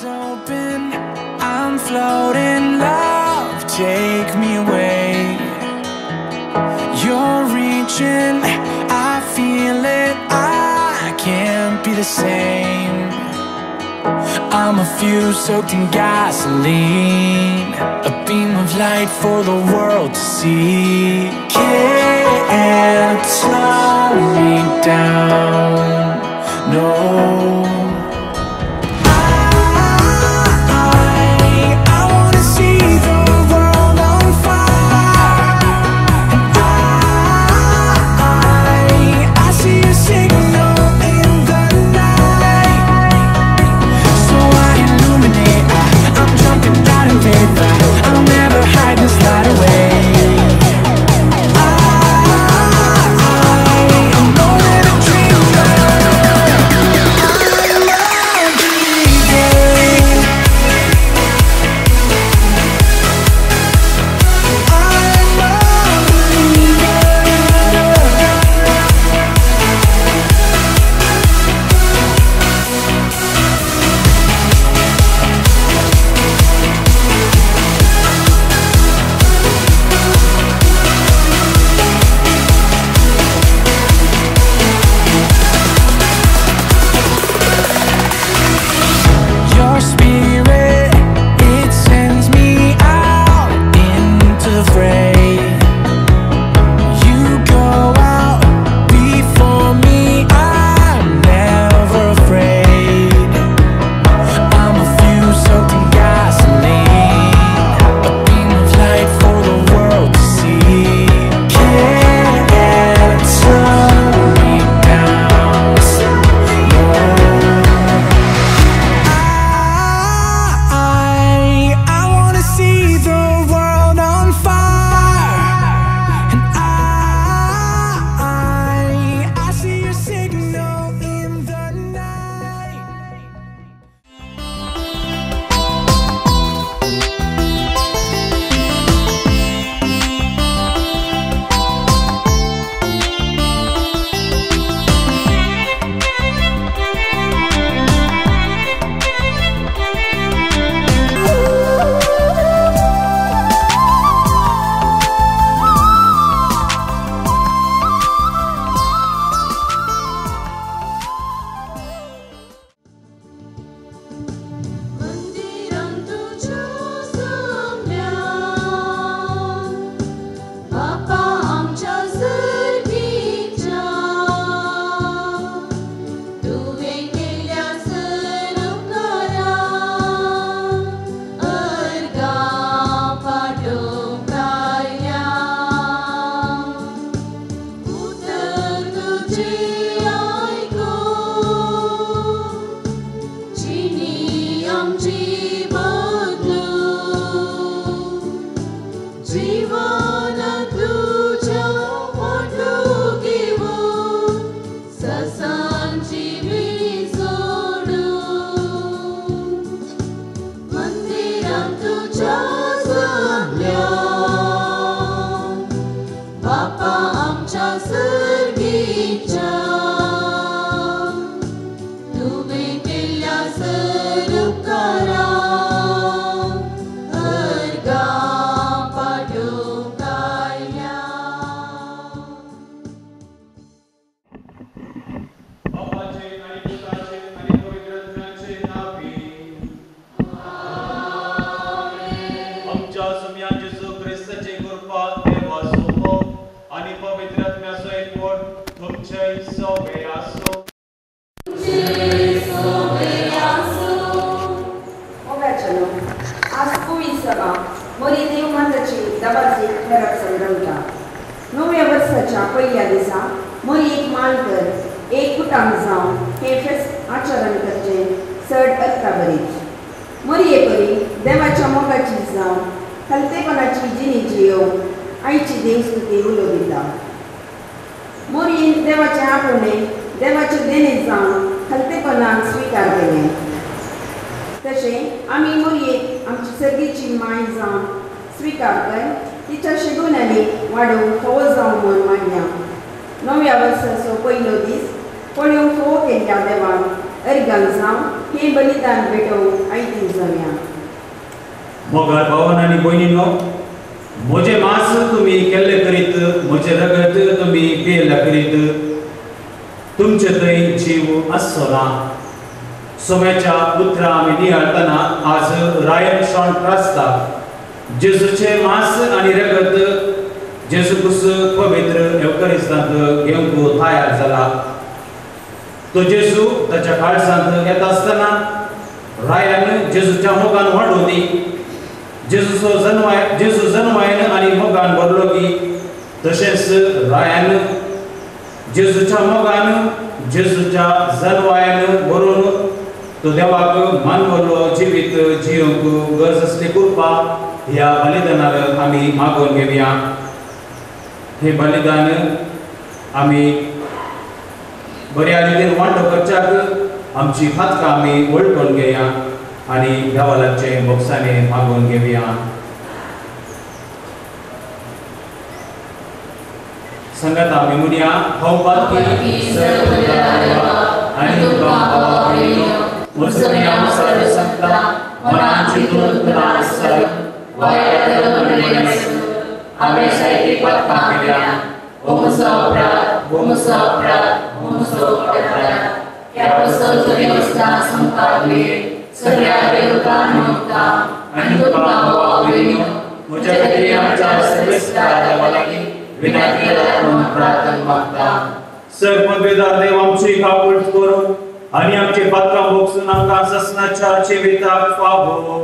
eyes open, I'm floating, love, take me away. You're reaching, I feel it, I can't be the same. I'm a fuse soaked in gasoline, a beam of light for the world to see. Can't slow me down, no. पहिल्या दिसा मरी एक मानकर एक कुटाम जावन हे फेस्त आचरण करचे चड अर्था बरीच मरये परी देवाच्या मोगाची जावन हलतेपणाची जिणी जियोवन आईची देवस्तुती उलोविता मोरयेन देवाचे आपणे देवाचे देणे जावन हलतेपणान स्वीकार केले तशें आमी मोरयेक आमची सर्गेची माय जावन स्वीकार कर तिच्या शिगोनांनी वाडोवंक फोव जावं म्हूण मागया नव्या वर्साचो पयलो दीस पळयोवंक फोव केल्ल्या देवाक अर्गांक जावन हें बलिदान भेटोवंक आयज जाऊया. मोगार भावान आनी भयणीनो, म्हजे मांस तुमी केल्ले करीत, म्हजे रगत तुमी पियेल्ले करीत, तुमचे थंय जीव आसचो ना. सोम्याच्या पुत्रा आमी नियाळतना आज रायन शॉन त्रासता. जेजूचे मांस आनी रगत जेजू क्रिस्त पवित्र एवकरिस्तांत घेवंक तयार जाला. तो जेजू ताच्या काळजांत येता आसतना रायान जेजूच्या मोगान वाडोवनी. जेजू जन्मायन आनी मोगान भरलो की तशेंच रायान जेजूच्या मोगान जेजूच्या जन्मायन भरून तो देवाक मानवलो जिवीत जियोंक गरज असली कृपा ह्या बलिदानाक आमी मागून घेवया. हे बलिदान आमी बऱ्या रितीन वांटो करच्याक आमची फातकां आमी वळखून घेया आनी देवाचे मोक्षाने मागून घेवया. संगत आमी म्हणया, हौपाती आनी तुका मुसलमान संता मनाची तुला आसय वायत आमे सायती पापा केल्या ओमसो अपराध या वस्तूची व्यवस्था संपादली सगळ्या देवतांना मुक्ता आणि तुका आवडीनो म्हज्या खातीर आमच्या सर्वेस्तार देवालागी विनंती करून प्रार्थना मागता. सर्वपदवेदार देव आमची काकूळ करून आणि आमचे पात्रां भोगसून आमकां ससनाच्या जिविताक फावो.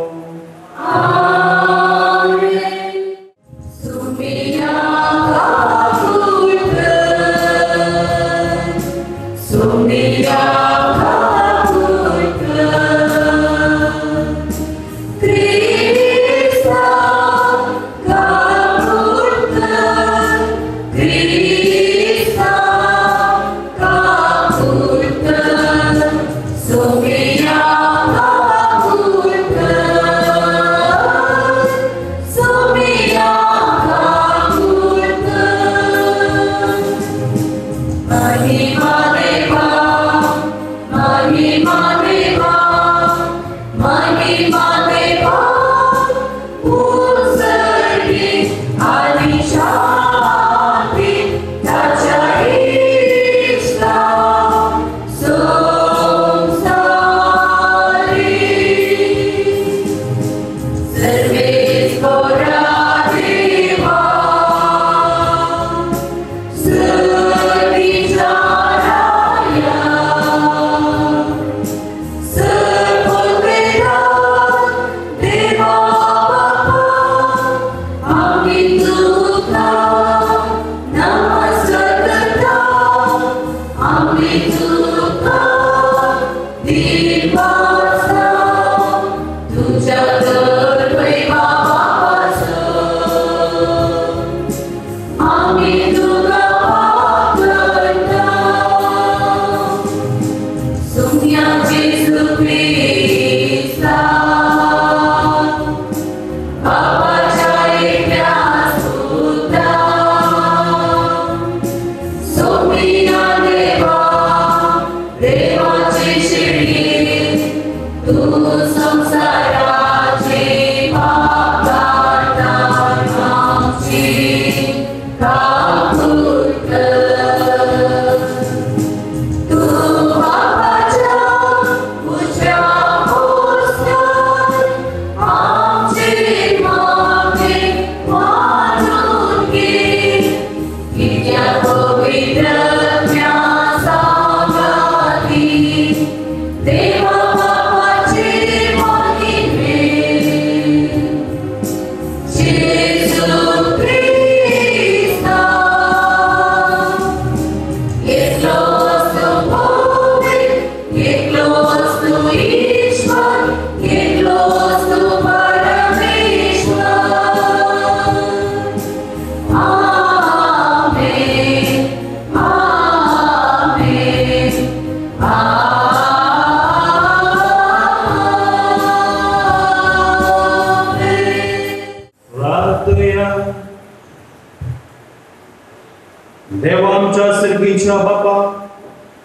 देवांच्या सर्गीच्या बापा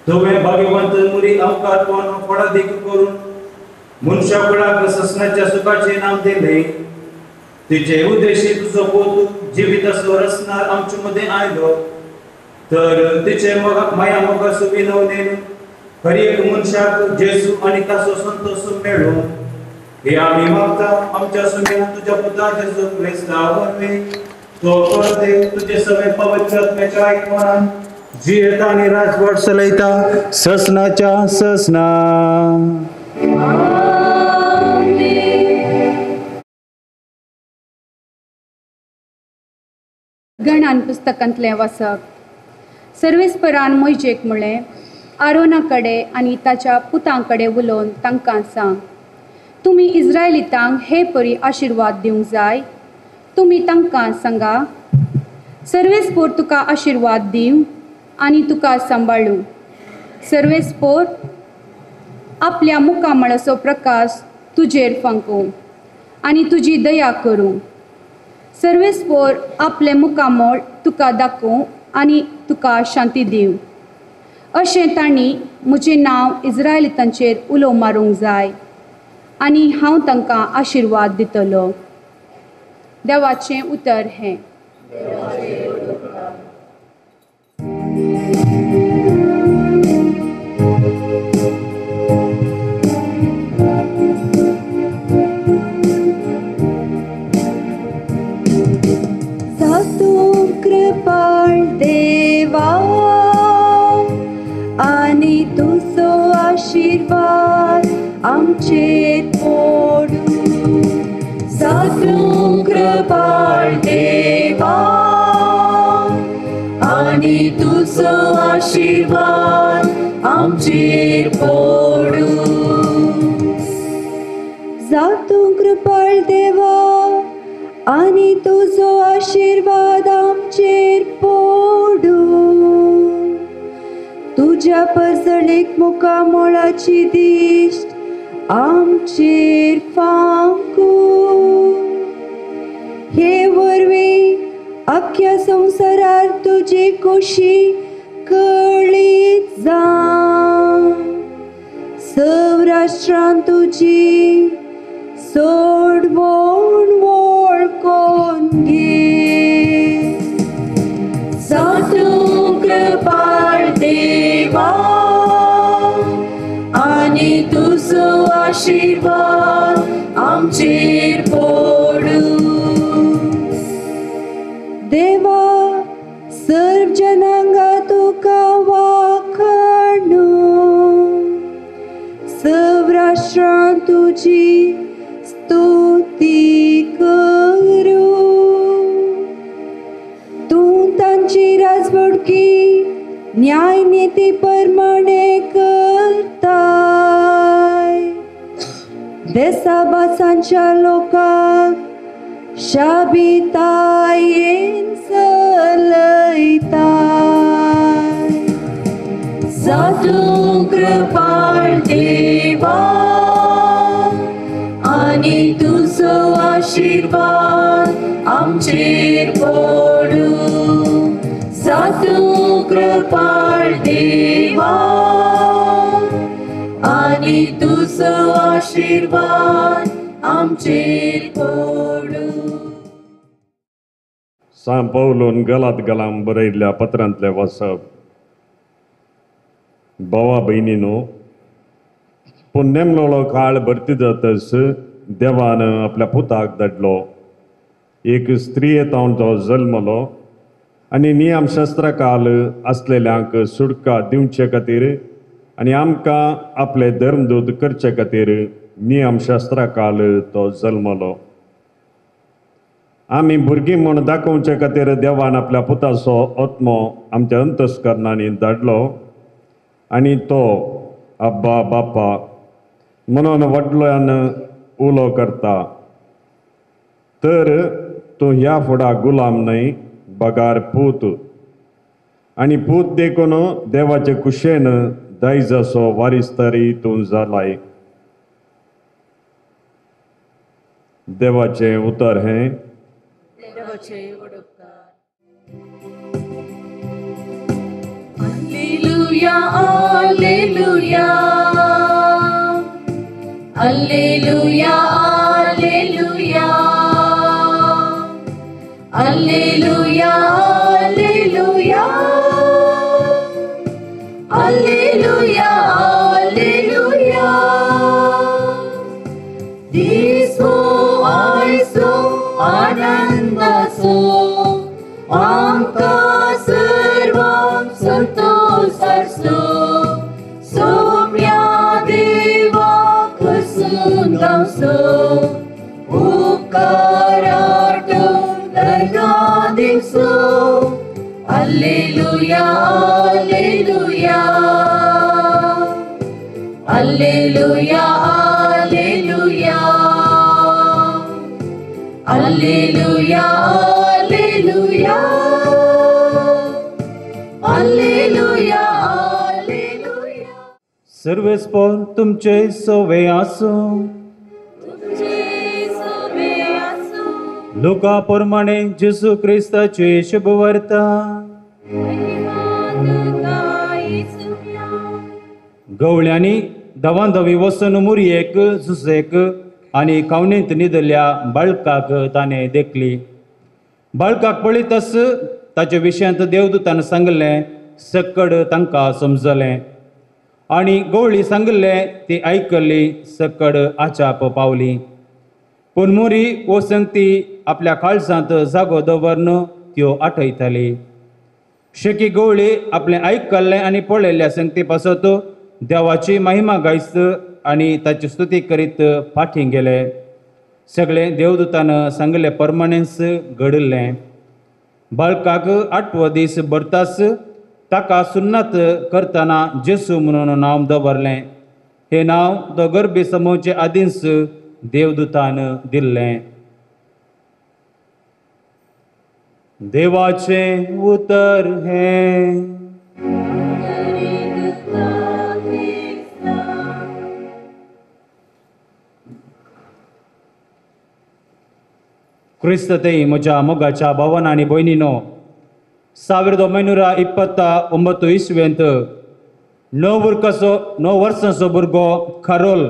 तुवें भाग्यवंत मुरी आमकां तोंड फळादीक करून मनशाकुळाक ससनाच्या सुखाचे नाम दिले तिचे उद्देशी तुझो पोत जिवीत असलो रचणार आमच्या मध्ये आयलो तर तिचे माया मोगा सुविनवणे खरी एक मनशाक जेसू आणि तासो संतोष मेळो हे आम्ही मागता आमच्या सुमेन तुझ्या पुता जेसू ख्रिस्तावरवे तो करते तुझे सगळे पवित्र आत्म्याच्या ऐकवणान जियता आणि राजवट चलयता ससनाच्या ससना गणान पुस्तकांतले वाचप सर्वेस्परान मोइजेक म्हळें आरोना कडेन आनी ताच्या पुतां कडेन उलोवन तांकां सांग तुमी इस्रायलितांक हे परी आशिर्वाद दिवंक जाय तुमी तांकां सांगा सर्वेस्पोर तुका आशिर्वाद दिवं आनी तुका सांबाळूं सर्वेस्पोर आपल्या मुखामळाचो प्रकाश तुजेर फांकूं आनी तुजी दया करूं सर्वेस्पोर आपले मुखामळ तुका दाखोवं आनी तुका शांती दिवं अशें तांणी म्हजें नांव इस्रायलितांचेर उलो मारूंक जाय आनी हांव तांकां आशिर्वाद दितलो देवाचें उतर हें कृपाळ देवा आनी तुजो आशिर्वाद आमचेर पडूं जातूं कृपाळ देवा आनी तुजो आशिर्वाद आमचेर पडूं जातूं कृपाळ देवा आनी तुजो आशिर्वाद आमचेर पडूं तुज्या परजळेक मुखामळाची दिश्ट आमचेर फांकूं हे वरवीं आख्या संवसारार तुजी खोशी कळीत जावं सौराष्ट्रांत तुजी सोडवण वळखून घे जातूं कृपाळ देवा आनी तुजो आशिर्वाद आमचेर पडूं देवा सर्व जनांगा तुका वाखाणू सौराष्ट्रांत तुजी स्तुती करूं तूं तांची राजवडकी न्याय नीती प्रमाणे करताय देसाभासांच्या लोकांक शाबितायेन चलयताय जातूं कृपाळ देवा आनी तुजो आशिर्वाद आमचेर पडूं जातूं कृपाळ देवा आनी तुजो आशिर्वाद आमचेर पडूं सांत पौलोन गलात बरयल्ल्या पत्रांतले वचप भावा भयणीनो पूण नेमलोलो काळ भरती जातस देवान आपल्या पुताक धाडलो एक स्त्रियेतावन तो जल्मलो आनी नियमशास्त्रा काल आसलेल्यांक सुटका दिवचे खातीर आनी आमकां आपले धर्मदूत करचे खातीर नियमशास्त्रा काल तो जल्मलो आमी भुरगीं म्हूण दाखोवचे खातीर देवान आपल्या पुताचो आत्मो आमच्या अंतस्करणांनी धाडलो आनी तो अब्बा बापा म्हणून व्हडल्यान उलो करता तर तूं ह्या फुडा गुलाम न्हय बगार पूत आनी पूत देखून देवाचे कुशेन दायजाचो वारिस्तरी तूं जालाय देवाचें उतर हें Alleluia, Alleluia, Alleluia, Alleluia. Alleluia, Alleluia. Alleluia, Alleluia. This who I so ananda so amka sarvam santosarso somya deva kasundamso ukarartum dargadimso. Alleluia, Alleluia. Alleluia, Alleluia. Alleluia, Alleluia. Alleluia, Alleluia. सर्वेस्पर तुमचे सवे आसो. तुमचे सवे आसो. लोका प्रमाणे जेसू ख्रिस्ताचे शुभ वार्ता. गवळ्यांनी दवांदवी वसन मुरयेक सुसेक आनी कावणेंत न्हिदल्या बाळकाक ताणें देखली. बाळकाक पळयतस ताचे विशयांत देवदूतान सांगलें सकड तांकां समजलें. आनी गवळी सांगलें ती आयकली सकड आचाप पावली. पूण मुरी वो संगती आपल्या काळजांत जागो दवरन त्यो आठयताली. शेकी गवळी आपलें आयकल्लें आनी पळयल्ल्या संगती पासत देवाची महिमा गायत आनी ताची स्तुती करीत फाटीं गेले. सगळें देवदूतान सांगले प्रमाणेंच घडलें. बाळकाक 8वो दीस भरतास ताका सुन्नत करतना जेसू म्हणून नांव दवरलें. हे नांव तो गर्भी समूहचे आदींच देवदूतान दिल्लें. देवाचें उतर हें. ಕ್ರಿಸ್ತತೆಯಿ म्हज्या मोगाच्या भावांनो आनी भयणीनो, 1929 इस्वेंत 9 वर्सांचो भुरगो कारोल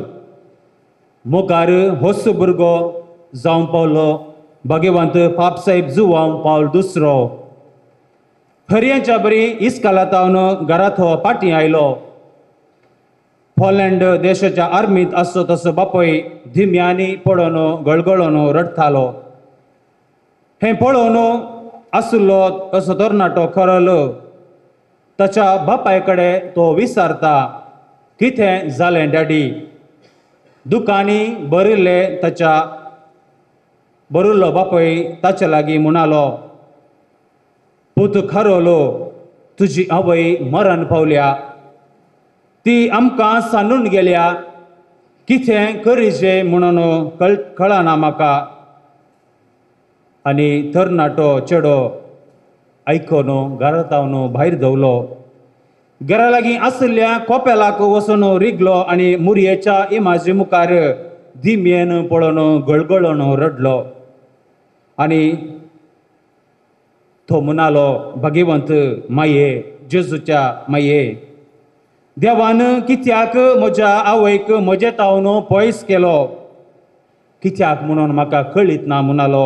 मुखार होस भुरगो जावं पावलो. भगवंत पापसाहेब जुवांव पावल दुसरो. खऱ्यांच्या बरी इस्कालातावन घरांत हो फाटीं आयलो. पोलंड देशाच्या आर्मींत आसतो तसो बापूय धिम्यांनी पडोवन गळगळोन रडतालो. हें पळोवन आसलो असो तरणाटो कारोल ताच्या बापाय कडेन तो विचारता, कितें जालें डॅडी? दुखांनी बरिल्ले ताच्या बरिल्लो बापूय ताचे लागीं म्हणालो, पूत कारोलो, तुजी आवय मरण पावल्या. ती आमकां सांडून गेल्या. कितें करीचे म्हणून कळना म्हाका. आनी तरणाटो चेडो आयकोन घरांतावन भायर धांवलो. घरा लागीं आसलेल्या कोपेलाक वचून रिगलो आनी मुरयेच्या इमाजे मुखार धिम्येन पळोवन गळगळोन रडलो. आनी तो म्हणालो, भगवंत माये, जेजूच्या माये, देवान कित्याक म्हज्या आवयक म्हजे तावन पयस केलो? कित्याक म्हणून म्हाका कळीत ना म्हणालो.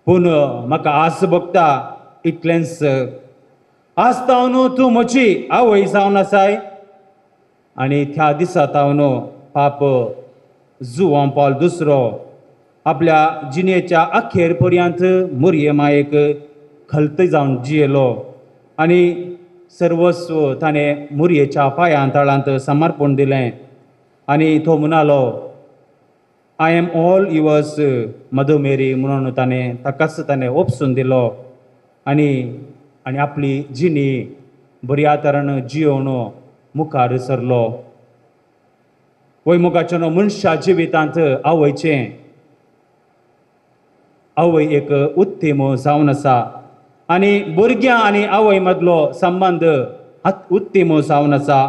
पूण म्हाका आस भोगता इतलेंच. आज तावन तूं म्हजी आवय जावन आसाय. आनी त्या दिसा तावन पाप जुवांव पावल दुसरो आपल्या जिणेच्या अखेर पर्यंत मुरये मायेक खलत जावन जियेलो. आनी सर्वस्व ताणें मुरयेच्या पांयां तळांत समर्पण दिलें. आनी तो म्हणालो, I am all yours mother Mary म्हणून ताणें ओपसून दिलो. आनी आपली जिणी बऱ्या तरेन जियोवन मुखार सरलो. वैमुखाच्या मनशा जिवितांत आवय एक उत्तीम जावन आसा. आनी भुरग्यां आनी आवय मदलो संबंद उत्तीम जावन आसा.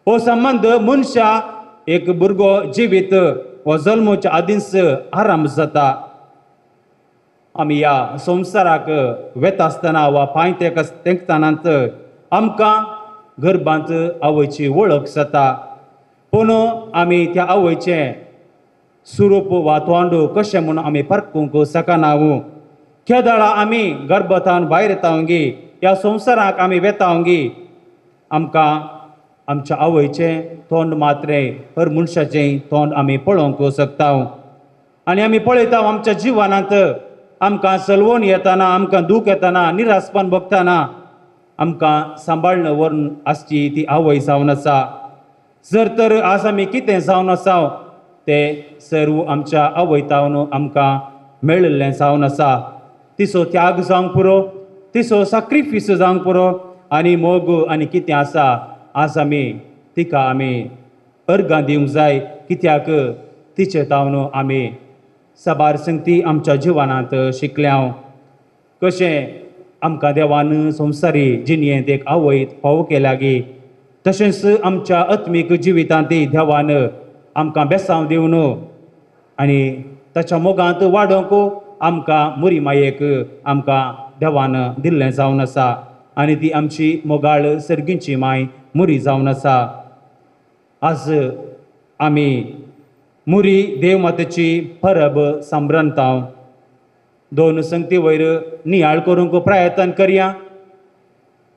हो संबंद मनशा एक भुरगो जिवीत हो जल्माच्या आदींच आराम जाता. आमी ह्या संवसाराक वेता आसतना वा पांय तेंकतानाच आमकां गर्भांत आवयची वळख जाता. पूण आमी त्या आवयचें स्वरूप वा तोंड कशें म्हणून आमी परकूंक शकनाव. केदाळा आमी गर्भतान भायर येतावंगी, ह्या संवसाराक आमी वेतावंगी, आमकां आमच्या आवयचें तोंड मात्रे हर मनशाचें तोंड आमी पळोवंक शकता. आनी आमी पळयता आमच्या जिवनांत आमकां चलवण येताना, आमकां दूख येताना, निरासपण भोगतना आमकां सांबाळन व्हरून आसची ती आवय जावन आसा. जर तर आज आमी कितें जावन आसा तें सर्व आमच्या आवयतावन आमकां मेळिल्लें जावन आसा. तिचो त्याग जावंक पुरो, तिचो सॅक्रिफीस जावंक पुरो, आनी मोग आनी कितें आसा आज आमी तिका आमी अर्गां दिवंक जाय. कित्याक तिचे तावन आमी साबार संगती आमच्या जिवनांत शिकल्या. कशें आमकां देवान संवसारी जिणयेंत एक आवय फावो केल्या गे, तशेंच आमच्या आत्मीक जिवितांतय देवान आमकां बेसांव दिवन आनी ताच्या मोगांत वाडोवंक आमकां मुरी मायेक आमकां देवान दिल्लें जावन आसा. आनी ती आमची मोगाळ सर्गींची माय मुरी जावन आसा. आज आमी मुरी देवमातेची परब सांबरंताव. दोन संगती वयर नियाळ करूंक प्रयत्न करया.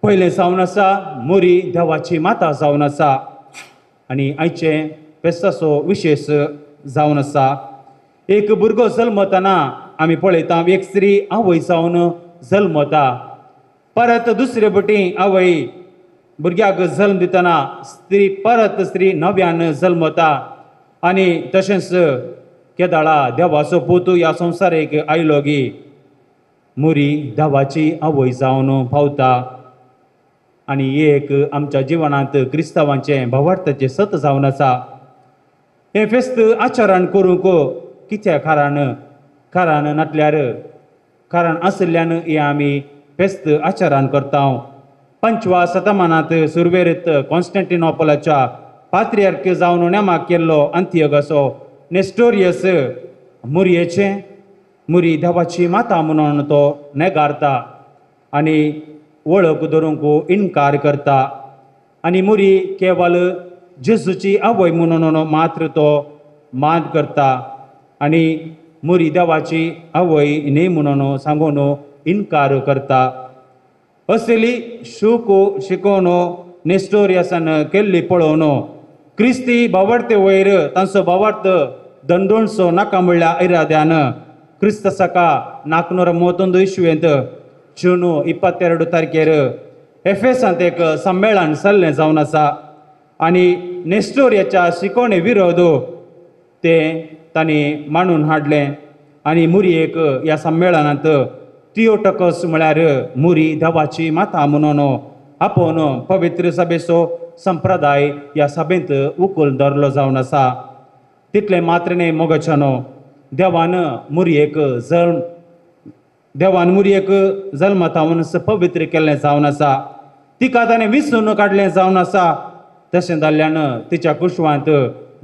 पयलें जावन आसा मुरी देवाची माता जावन आसा. आनी आयचे फेस्ताचो विशेश जावन आसा. एक भुरगो जल्मतना आमी पळयता एक स्त्री आवय जावन जल्मता. परत दुसरे वटेन आवय भुरग्याक जल्म दितना परत स्त्री नव्यान जल्मता. आनी तशेंच केदाळा देवाचो पूत ह्या संवसारीक आयलो गी, मुरी देवाची आवय जावन पावता. आनी एक आमच्या जिवनांत क्रिस्तांवांचें भावार्थाचें सत जावन आसा. हें फेस्त आचरण करूंक कितें कारण नाटल्यार कारण आसल्यान हें आमी फेस्त आचरण करता. 5व्या शतमानांत सुरवेरेत कॉन्स्टँटिनोपलाच्या पात्रियार्क जावन नेमाक केल्लो अंतियोगाचो नेस्टोरियस मुरी देवाची माता म्हणून तो नेगारता आनी वळख धरूंक इन्कार करता. आनी मुरी केवळ जेजूची आवय म्हणून मात्र तो मान करता. आनी मुरी देवाची आवय न्ही म्हणून सांगून इन्कार करता. असली शूक शिकोवन नेस्टोरियसान केल्ली पळोवन क्रिस्ती भावार्थे वयर तांचो भावार्थ दंडोणचो नाका म्हणल्या इराद्यान क्रिस्त सका 431 इस्वेंत जून 22 तारखेर एफेसांत एक संमेलन जाल्लें जावन आसा. आनी नेस्टोरियाच्या शिकोवणे विरोध तें तांणी मांडून हाडलें. आनी मुरयेक ह्या संमेलनांत थियोटोकस म्हळ्यार मुरी देवाची माता म्हणून आपोवन पवित्र सभेचो संप्रदाय ह्या सभेंत उखूल धरलो जावन आसा. तितलें मात्र न्ही मोगाच्यानो, देवान मुरयेक जल्मतावन पवित्र केल्लें जावन आसा. तिका ताणें विसरून काडलें जावन आसा. तशें जाल्ल्यान तिच्या कुशवांत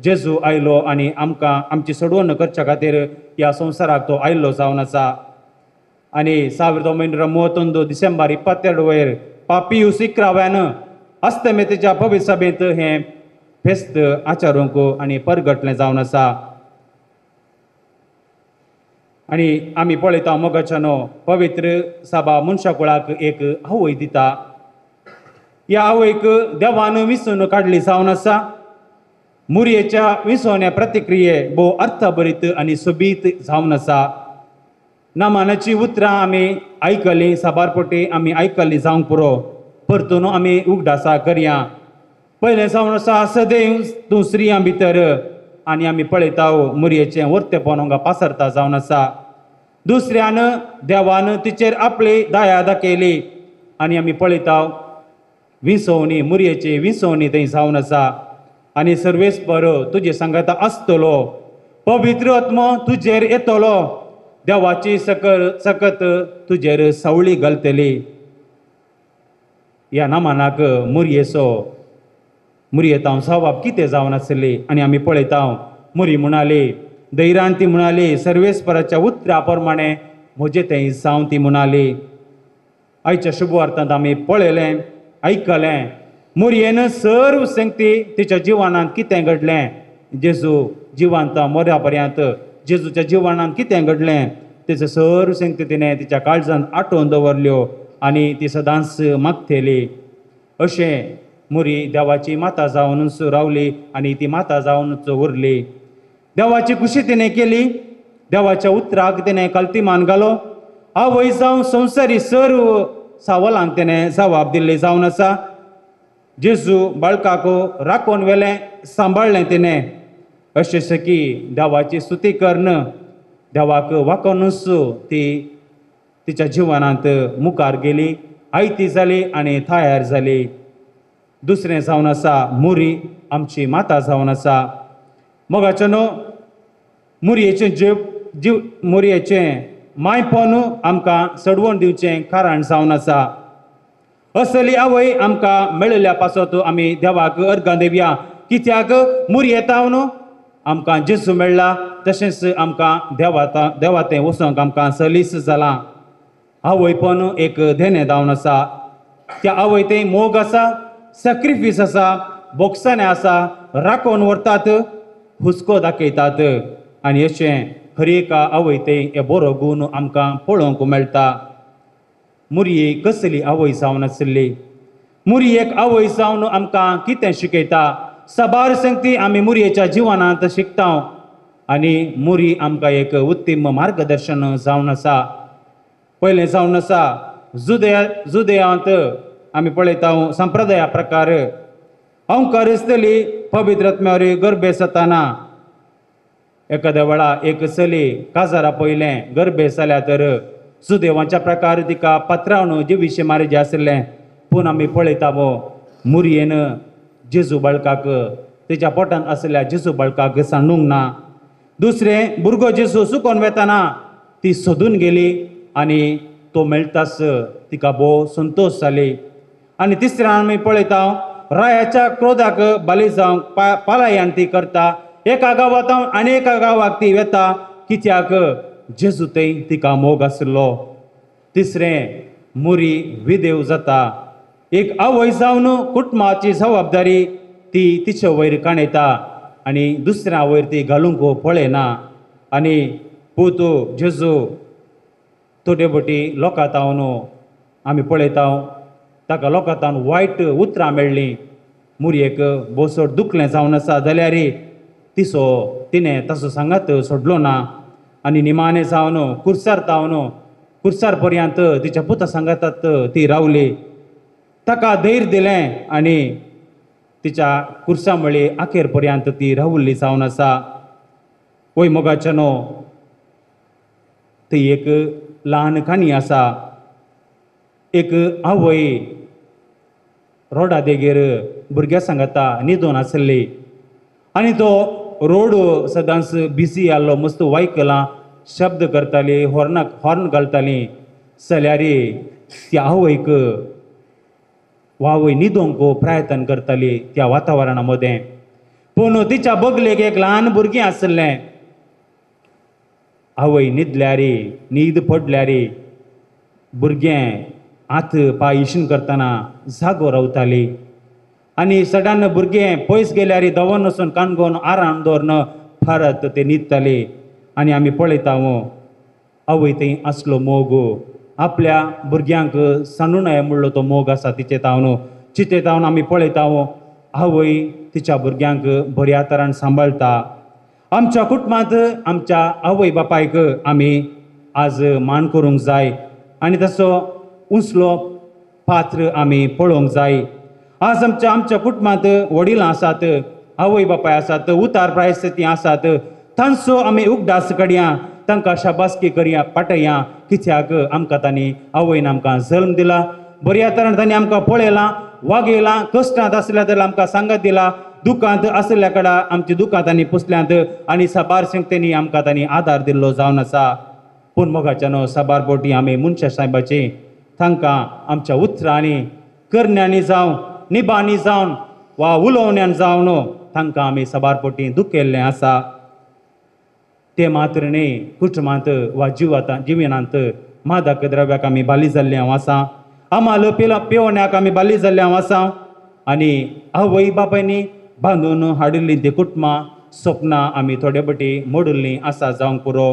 जेजू आयलो आनी आमकां आमची सोडवण करच्या खातीर ह्या संवसाराक तो आयल्लो जावन आसा. आनी 1931 डिसेंबर 22 वयर पापियूस 11व्यान अस्तमेतेच्या पवित्र सभेंत हें फेस्त आचारूंक आनी परगटलें जावन आसा. आनी आमी पळयता मोगाच्यानो पवित्र सभा मनशा कुळाक एक आवय दिता. ह्या आवयक देवान विसरून काडली जावन आसा. मुरयेच्या विसवण्या प्रतिक्रिये भोव अर्थभरीत आनी सोबीत जावन आसा. नामानाची उतरां आमी आयकलीं, साबारपटी आमी आयकलीं जावंक पुरो. परतून आमी उगडासा करया. पयलें जावन आसा सदैव तूं स्त्रियां भितर आनी आमी पळयता मुरयेचें वर्तेपण हांगा पासरता जावन आसा. दुसऱ्यान देवान तिचेर आपली दया दाखयली आनी आमी पळयता विसवणी मुरयेची विसवणी थंय जावन आसा. आनी सर्वेस्पर तुजे सांगाता आसतलो, पवित्र आत्मो तुजेर येतलो, देवाची सकत तुजेर सावळी घालतली. ह्या नामानाक मुरयेतां सवाब कितें जावन आसली. आनी आमी पळयता मुरी म्हणाली, धैर्यान ती म्हणाली, सर्वेस्पराच्या उतरा प्रमाणे म्हजें तें जावं ती म्हणाली. आयच्या शुभवार्तांत आमी पळयलें, आयकलें मुरयेन सर्व सांगती तिच्या जिवानांत कितें घडलें, जेजू जिवांत मऱ्या पर्यंत जेजूच्या जिवानांत कितें घडलें तेचो सर्व सांगती तिणें तिच्या काळजांत आठोवन दवरल्यो आनी ती सदांच मागतेली. अशें मुरी देवाची माता जावनूच रावली आनी ती माता जावनूच उरली. देवाची खुशी तिणें केली. देवाच्या उतराक तिणें कल्तीमान घालो. आवय जावन संवसारी सर्व सावलांक तिणें जबाब दिल्ली जावन आसा. जेजू बाळकाक राखून व्हेलें, सांबाळलें तिणें. अशें सकी देवाची स्तुती करन देवाक वाकोनूच ती तिच्या जिवनांत मुखार गेली, आयती जाली आनी तयार जाली. दुसरें जावन आसा मुरी आमची माता जावन आसा. मोगाचें मुरयेचें मुरयेचें मायपण आमकां सडवून दिवचें कारण जावन आसा. असली आवय आमकां मेळिल्ल्या पासत आमी देवाक अर्गां दिवया, कित्याक मुरयेतावन आमकां जेजू मेळ्ळा, तशेंच आमकां देवातें वचोंक आमकां सलीस जालां. आवयपण एक देणें जावन आसा. त्या आवयतें मोग आसा, सॅक्रिफीस आसा, बोगसाणें आसा, राखोवन व्हरतात, हुस्को दाखयतात. आनी अशें खरी एका आवयतें हे बरो गूण आमकां पळोवंक मेळटा. मुरये कसली आवय जावन आसली. मुरयेक आवय जावन आमकां कितें शिकयता. साबार सांगती आमी मुरयेच्या जिवनांत शिकता आनी मुरी आमकां एक उत्तम मार्गदर्शन जावन आसा. पयलें जावन आसा जुदेयांत आमी पळयता संप्रदाया प्रकार अंवकारिस्तली पवित्र आत्म्यावर गर्भे जाताना एखाद्या वेळा एक चली काजारा पयलें गर्भे जाल्या तर सुदेवांच्या प्रकार तिका पात्रावन जिवीशें मारचें आसलें. पूण आमी पळयता मुरयेन जेजू बाळकाक तिच्या पोटांत आसलेल्या जेजू बाळकाक सांडूंक ना. दुसरें भुरगो जेजू सुकोवन वेताना ती सोदून गेली आनी तो मेळटाच तिका भोव संतोश जाली. आनी तिसऱ्यान आमी पळयता रायाच्या क्रोधाक बली जावंक पालायन ती करता. एका गांवांत आनी एका गांवाक ती वेता, कित्याक जेजू थंय तिका मोग आसलो. तिसरें मुरी विदेव जाता. एक आवय जावन कुटुंबाची जबाबदारी ती तिचे वयर काणयता आनी दुसऱ्या वयर ती घालूंक पळयना. आनी पूत जेजू थोड्या लोकां तावन आमी पळयता ताका लोकां तावन वायट उतरां मेळ्ळीं. मुरयेक बोसोड दुखलें जावन आसा जाल्यार तिणें तसो सांगात सोडलो ना. आनी निमाणें जावन कुर्सार पर्यंत तिच्या पुता सांगातात ती रावली. ताका धैर्य दिलें आनी तिच्या कुर्सा मळी आखेर पर्यंत ती रावल्ली जावन आसा. वय मोगाचें थंय एक ल्हान काणी आसा. एक आवय रोडा देगेर भुरग्या सांगाता न्हिदून आसली आनी तो रोड सदांच बिजी आसलो. मस्त वायकलां शब्द करताली, हॉर्न घालताली जाल्यार त्या आवयक वावय न्हिदोंक प्रयत्न करताली त्या वातावरणा मदें. पूण तिच्या बगलेक एक ल्हान भुरगें आसलें. आवय न्हीद पडल्यार भुरगें हात पांय इशीन करतना जागो रावताली. आनी सडन भुरगें पयस गेल्यार दवन वचून काणगोवन आराम दवरन फारत ते न्हिदताली. आनी आमी पळयता आवय थंय आसलो मोग. आपल्या भुरग्यांक सांडू नये म्हणलो तो मोग आसा तिचे तावन. चिते तावन आमी पळयता आवय तिच्या भुरग्यांक बऱ्या तरान सांबाळटा. आमच्या कुटुंबांत आमच्या आवय बापायक आमी आज मान करूंक जाय आनी तसो उंचलो पात्र आमी पळोवंक जाय. आज आमच्या कुटुंबांत वडिलां आसात, आवय बापाय आसात, उतार प्रायस्ती आसात. तांचो आमी उगडास काडया, तांकां शाबासकी करया, पाटया, कित्याक आमकां तांणी आवयन आमकां जल्म दिला. बऱ्या तरान तांणी आमकां पळयलां, वागयलां. कश्टांत आसल्या जाल्यार आमकां सांगत दिला. दुखांत आसल्या कडा आमची दुखां तांणी पुसल्यांत आनी साबार संगतेनी आमकां तांणी आदार दिल्लो जावन आसा. पूण मोगाच्यान साबार पोटी आमी मनशा साहेबाची तांकां आमच्या उतरांनी करण्यांनी जावं, निबांनी जावन वा उलोवण्यान जावन तांकां आमी साबार पोटी दुखेल्लें आसा. ते मात्र न्ही कुटुंबांत वा जिवनांत मादक द्रव्याक आमी बाली जाल्ले हांव आसा. आमाल पेवण्याक आमी बाली जाल्ले हांव आसा. आनी आवय बापायनी बांदून हाडिल्लीं तीं कुटुंबां स्वप्नां आमी थोडे बटी मोडिल्लीं आसा जावंक पुरो.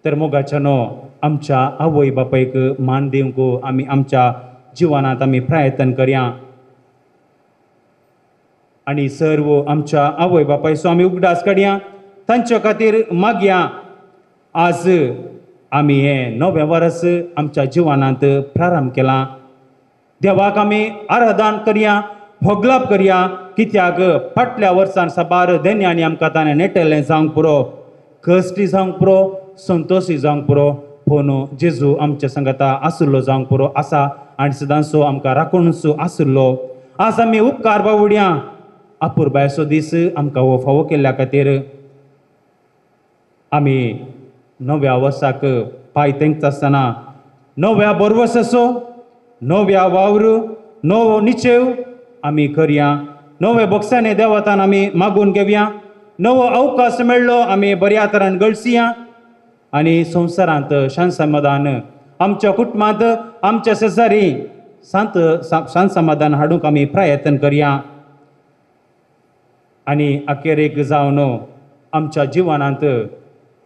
तर मोगाच्यानो आमच्या आवय बापायक मान दिवंक आमी आमच्या जिवनांत आमी प्रयत्न करया आनी सर्व आमच्या आवय बापायचो आमी उगडास काडया, तांचे खातीर मागया. आज आमी हें नवें वर्स आमच्या जिवनांत प्रारंभ केलां. देवाक आमी आराधन करया, भोगलाप करया, कित्याक फाटल्या वर्सान साबार धन्यानी आमकां ताणें नेटयल्लें जावंक पुरो, कश्टी जावंक पुरो, संतोशी जावंक पुरो, पूण जेजू आमच्या संगता आसुल्लो जावंक पुरो आसा आनी सदांचो आमकां राखणसो आसुल्लो. आज आमी उपकार बावड्या अपुरबायचो दीस आमकां हो फावो केल्ल्या खातीर आमी नव्या वर्साक पांय तेंकता आसतना नव्या बरवसाचो नव्या वावर, नवो निचेव आमी करया. नवे बक्षाने देवातान आमी मागून घेवया. नवो अवकाश मेळ्ळो आमी बऱ्या तरान गळसिया आनी संवसारांत शांत समाधान आमच्या कुटुंबांत आमच्या शेजारी शांत समाधान हाडूंक आमी प्रयत्न करया. आनी अखेरेक जावन आमच्या जिवनांत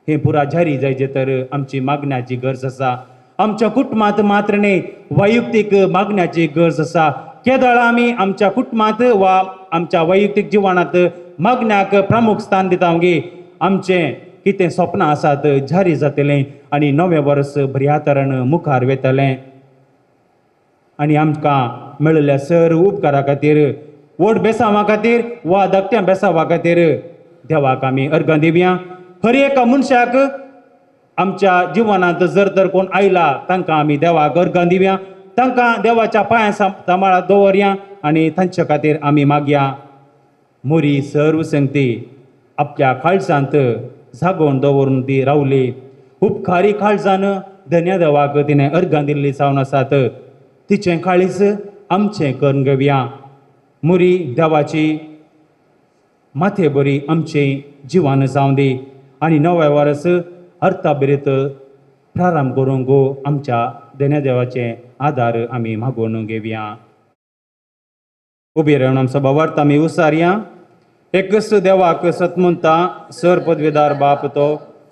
हें पुरा जारी जायचे तर आमची मागण्याची गरज आसा. आमच्या कुटुंबांत मात्र न्ही, वैयक्तीक मागण्याची गरज आसा. केदळ आमी आमच्या कुटुंबांत वा आमच्या वैयक्तीक जिवनांत मागण्याक प्रामुख स्थान दिता गे. आमचें कितें स्वप्नां आसात जारी जातलें आनी नवें वर्स बऱ्या तरेन मुखार वेतलें. आनी आमकां मेळिल्ल्या सर्व उपकारा खातीर, व्हड बेसांवा खातीर वा धाकट्या बेसांवा खातीर देवाक आमी अर्गां दिवया. हर एका मनशाक आमच्या जिवनांत जर तर कोण आयला तांकां आमी देवाक अर्गां दिवया, तांकां देवाच्या पांयां सांबाळांत दवरया आनी तांचे खातीर आमी मागया. मोरी सर्व संगती आपल्या काळजांत जागोवन दवरून ती रावली. उपकारी काळजान धन्य देवाक तिणें अर्गां दिल्लीं जावन आसात. तिचें काळीज आमचें करून घेवया. मोरी देवाची माथे बरी आमचें जिवन जावं दी आनी नवें वर्स अर्थाबरीत प्रारंभ करूंक आमच्या धन्य देवाचे आदार आमी मागून घेवया. उबी रावन आमचो भावार्थ आमी उसारया. एकच देवाक सतमंता सर पदवीदार बाप तो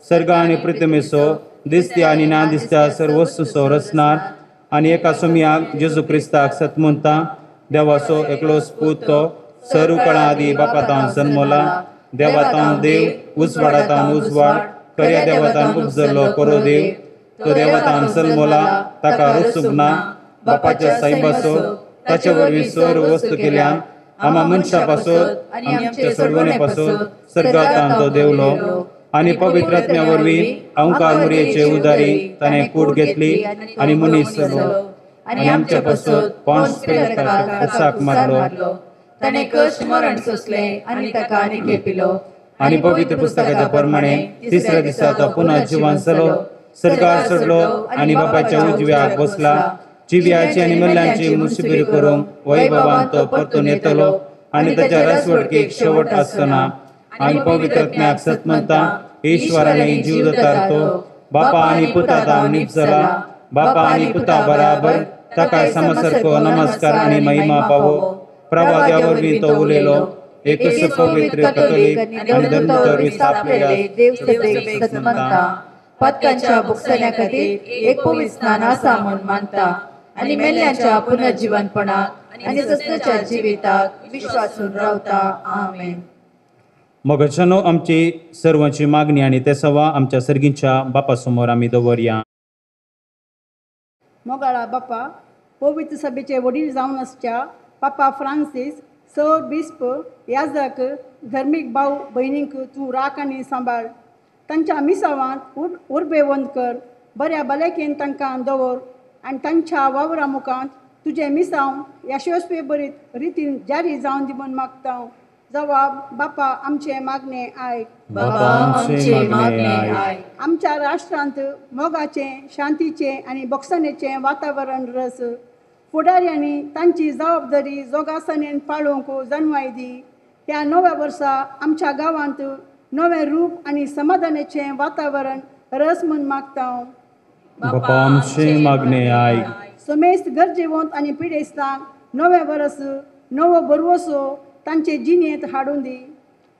सर्गा आनी पृथ्वीचो दिसत्या आनी ना दिसत्या सर्व वस्तूचो रचणार आनी एका सुमयाक जेजू क्रिस्ताक सतमंता देवाचो एकलोच पूत तो सर्व काळा आदी बापातान जन्मला. देवातान देव उजवाडातान उजवाड खऱ्या देवातान उपजल्लो करो देव. तो देवातान जल्मला ताका रुसूब ना. बापाच्या साहिबाचो ताचे वरवीं सर्व वस्तू केल्यान आमा मनशा पासत आनी आमचे सोडवणे पासत सर्गातान तो देवलो आनी पवित्र आत्म्या वरवीं अवंकार मुरयेचे उदारी ताणें कूड घेतली आनी मनीस जालो आनी आमचे पासत पोंस पिलाताक मारलो. ताणें कश्ट मरण सोंसले आनी ताका आनी केपिलो आनी पवित्र पुस्तकाच्या प्रमाणे तिसऱ्या दिसा तो पुन्हा जिवंत जालो, सर्गार चडलो आनी बापाच्या उजव्याक बसला. जिव्याची आनी मल्ल्यांची मुसबीर करूंक वैभवान तो परतून येतलो आनी ताच्या राजवटकेक शेवट आसतना आनी पवित्र आत्म्याक सतमंता ईश्वराने जीव दितात तो बापा आनी पुताता नीप जाला. बापा आनी पुता बराबर ताका समसारको नमस्कार आनी महिमा पावो. प्रवाद्या वरवीं तो उलयलो. एकच पवित्र कॅथोलीक आनी धर्मतर विस्थापिल्ले देवसभेक सतमंता पदकांच्या भुगसण्या खातीर एक पवित्र स्नान आसा म्हूण मानता आनी मेल्ल्यांच्या पुनर्जीवनपणाक आनी सस्ताच्या जिविताक विश्वासून रावता. आमेन. मोगाच्यानो आमची सर्वांची मागणी आनी ते सवा आमच्या सर्गीच्या बापा समोर आमी दवरया. मोगाळा बापा, पवित्र सभेचे वडील जावन आसच्या पापा फ्रांसीस, सर बिस्प, याजक, धर्मीक भाव भयणींक तूं राख आनी सांबाळ. तांच्या मिसावांत उर्बेवंत कर. बऱ्या भलायकेन तांकां दवर आनी तांच्या वावरा मुखांत तुजें मिसांव यशस्वी बरीत रितीन जारी जावन दी म्हूण मागता. जवाब बापा आमचे मागणे आयक. आमच्या राष्ट्रांत मोगाचें, शांतीचें आनी बक्षणेचें वातावरण रस. फुडाऱ्यांनी तांची जबाबदारी जोगासनेन पाळोवंक जन्माय दी. ह्या नव्या वर्सा आमच्या गांवांत नवें रूप आनी समाधानाचें वातावरण रस म्हूण मागता. बापा आमचे मागणे आयक. समेस्त गरजेवंत आनी पिडेस्तांक नवे वर्स नवो बरवसो तांचे जिणेंत हाडून दी.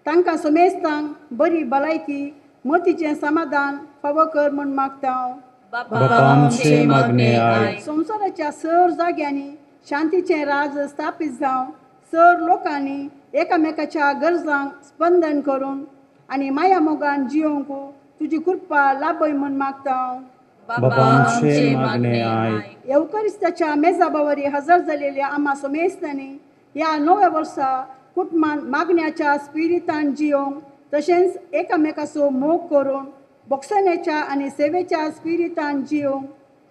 तांकां समेस्तांक बरी भलायकी मतीचें समाधान फावो कर म्हूण मागता हांव. बापा आमचे मागणे आयक. संवसाराच्या सर जाग्यांनी शांतीचें राज स्थापीत जावं. सर लोकांनी एकामेकाच्या गरजांक स्पंदन करून आनी माया मोगान जियोंक तुजी कृपा लाभय म्हूण मागता हांव. बापा आमचे मागणे आयक. येवकरिस्ताच्या मेजाबावरी हजर जालेल्या आम्हा समेस्तांनी ह्या नव्या वर्सा कुटुंबान मागण्याच्या स्पिरितान जियोंक तशेंच एकामेकाचो मोग करून बोगसण्याच्या आनी सेवेच्या स्पिरितान जियोंक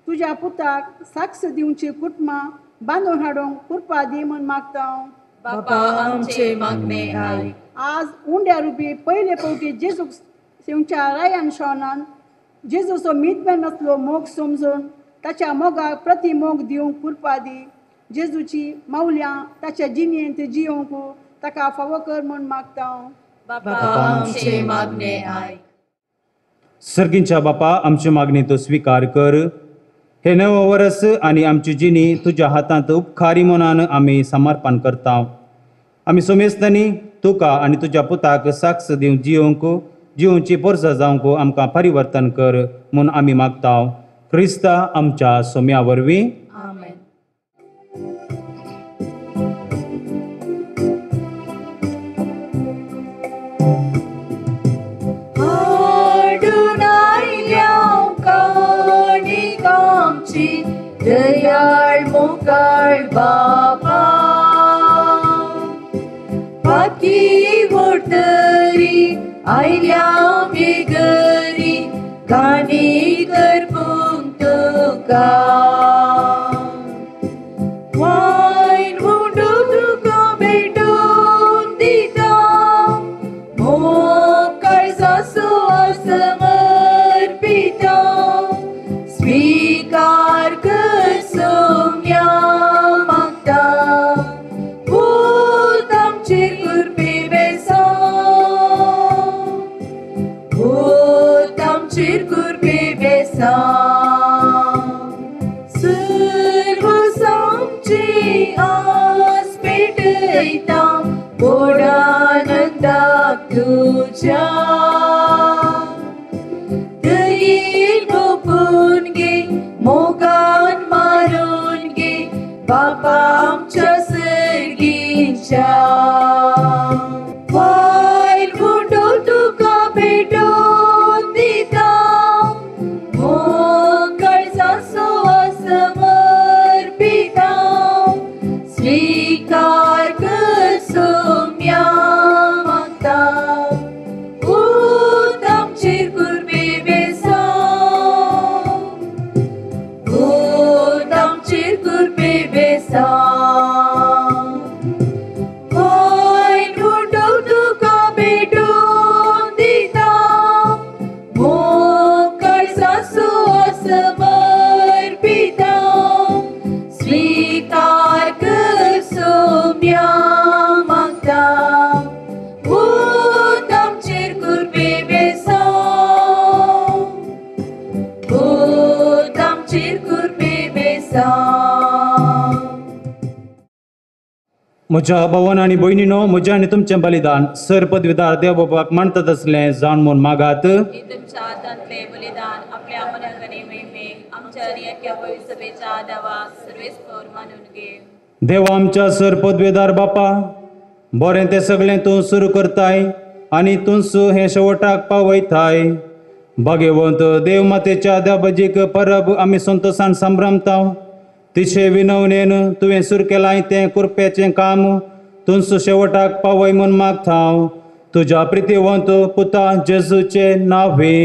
तुज्या पुताक साक्ष दिवची कुटुंबां बांदून हाडूंक कृपा दी म्हूण मागता हांव. बापा आमचे मागणे आयक. आज उंड्या रुपी पयले फावटी जेजूक शिवच्या रायान शोनान जेजूचो मितव्यान असलो मोग समजून ताच्या मोगाक प्रति मोग दिवंक कृपा दी. जेजूची मावल्यां ताच्या जिणेंत जियोंक ताका फावो कर म्हूण मागता हांव. बापा आमचे मागणे आयक. सर्गींच्या बापा आमची मागणी तूं स्वीकार कर. हे नवं वर्स आनी आमची जिणी तुज्या हातांत उपकारी मनान आमी समर्पण करता. आमी समेस्तांनी तुका आनी तुज्या पुताक साक्ष दिवन जिवोवची परस जावंक आमकां परिवर्तन कर म्हूण आमी मागता. क्रिस्ता आमच्या सोम्या वरवीं. आमेन. दयाळ मोकाळ बापा पाकी वोटरी आयल्या बेगरी गाणी करपूंक तुका वायन वोंडो तुका भेटून दिता मोकाळ सासो समर्पिता स्वीकार कर सोम्या मागता भूत आमचेर कृपे बेसा भूत आमचेर कृपे बेसा सर्व आमची आस पेटयता गोडानंदाक तुज्या दयेन गोपून गे मोगान मारून गे बापा आमच्या सर्गीच्या वायल वोंडो तुका भेटून दिता मोकळ सासो समर्पिता स्वीकार कर सोम्या मागता भूत आमचेर कृपे बेसा भूत आमचेर कृपे बेसा वायन वोंडो तुका भेटून दिता मोकळ सासो समर्पिता स्वीकार कर सोम्या मागता भूत आमचेर कृपे बेसा भूत आमचेर कृपे बेसा. म्हज्या भावान आनी भयणीनो म्हजें आनी तुमचें बलिदान सर पदवीदार देवबाबाक मानतात असलें जावन म्हूण मागात. हे तुमच्या हातांतले बलिदान आपल्या मनाक आनी महिमेक आमच्या आनी एका पवित्र सभेच्या देवाक सर्वेस्पर मानून घे. देवा आमच्या सर पदवीदार बापा बरें तें सगळें तूं सुरू करताय आनी तूंच हें शेवटाक पावयताय. भाग्यवंत देव मातेच्या देवाजीक परब आमी संतोशान संभ्रमता. तिचे विनवणेन तुवें सुरू केलां तें कृपेचें काम तूंच शेवटाक पावय म्हूण मागता. तुज्या प्रितीवंत पुता जेजूचे नांवे.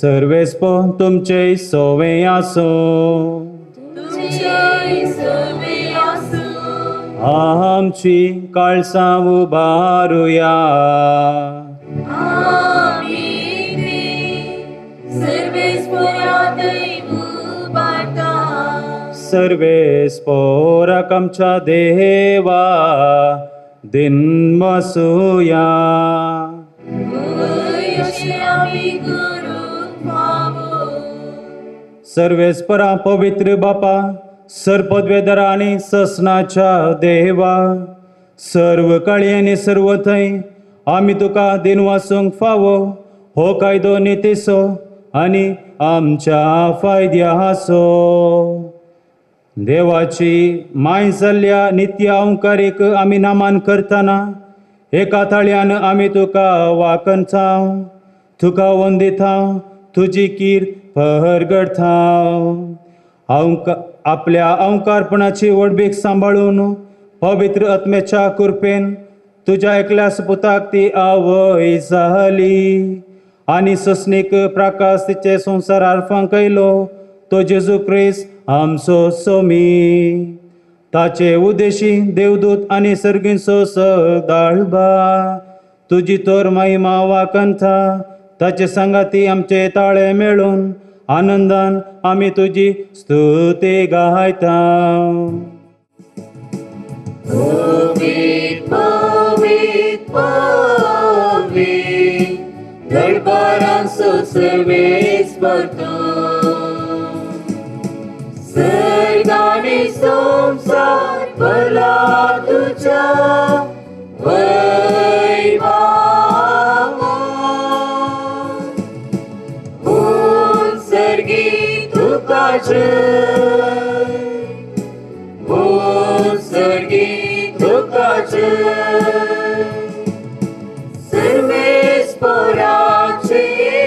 सर्वेस्प तुमचे सोवे आसो. आमची काळसां उबारुया. सर्वेस्पोराक आमच्या देवा दिन बसूया. सर्वेस्परा पवित्र बापा, सरपदवेदरा आणि ससनाच्या देवा, सर्व काळी आणि सर्व थंय आम्ही तुका दिन वासूंक फावो हो कायदो नितीसो आणि आमच्या फायद्या आसो. देवाची माय जाल्ल्या नित्य ओंकारीक आमी नामान करतना एका थाळ्यान आमी तुका वाकनथाव, तुका वंदिथाव, तुजी कीर्त परगडथाव. आपल्या ओंकारपणाची वडबीक सांबाळून पवित्र आत्म्याच्या कृपेन तुझ्या एकल्यास पुताक ती आवय जाली आणि ससनीक प्रकाश तिचे संवसारार फांकयलो तो जेजू क्रिस्त आमचो सोमी. ताचे उदेशी देवदूत आणि सर्गींचो सदाळबा तुजी तोर महिमा वाकंथा ताचे संगाती आमचे ताळे मेळून आनंदान आमी तुजी स्तुती गायता. पवित्र पवित्र पवित्र गडबडांचो सर्वेस्पर सर्ग आनी संवसार भरला तुज्या वैभवान. सर्गी तुका जय, सर्गी तुका जय. सर्वेस्पराचे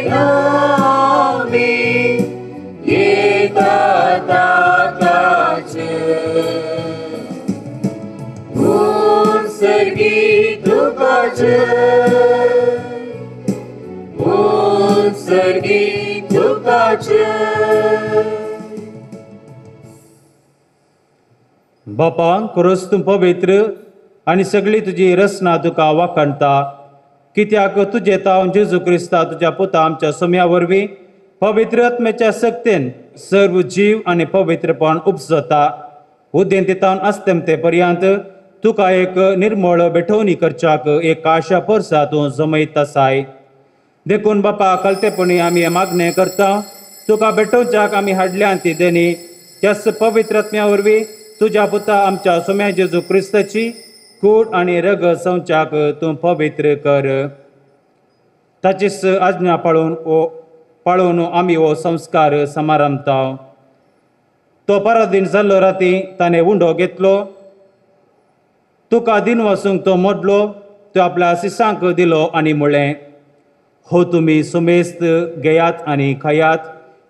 नामी येता ताकाचे. सर्गी तुका जय, सर्गी तुका जय. बापा, खरोच तूं पवित्र आनी सगळी तुजी रचना तुका वाखणटा. कित्याक तुजे ताव जेजू क्रिस्ता तुज्या पुता आमच्या सोम्या वरवीं पवित्र आत्म्याच्या सक्तेन सर्व जीव आनी पवित्रपण उपजता. उदेंतितावन आसतेमते पर्यंत तुका एक निर्मळ बेठवणी करच्याक एक आशा परसा तूं जमयत आसाय. देखून बापा, कलतेपणी आमी हे मागणें करता. तुका बेठोवच्याक आमी हाडल्या ती देणी त्याच पवित्र आत्म्या वरवीं तुज्या पुता आमच्या सोम्या जेजू क्रिस्ताची कूड आनी रग संचाक तूं पवित्र कर. ताचीच आज्ञा पाळून आमी हो संस्कार समारंभता. तो पराधीन जाल्लो राती ताणें उंडो घेतलो. तुका दिन वासूंक तो मोडलो. तो आपल्या शिसांक दिलो आनी म्हळें, हो तुमी सुमेस्त घेयात आनी खायात.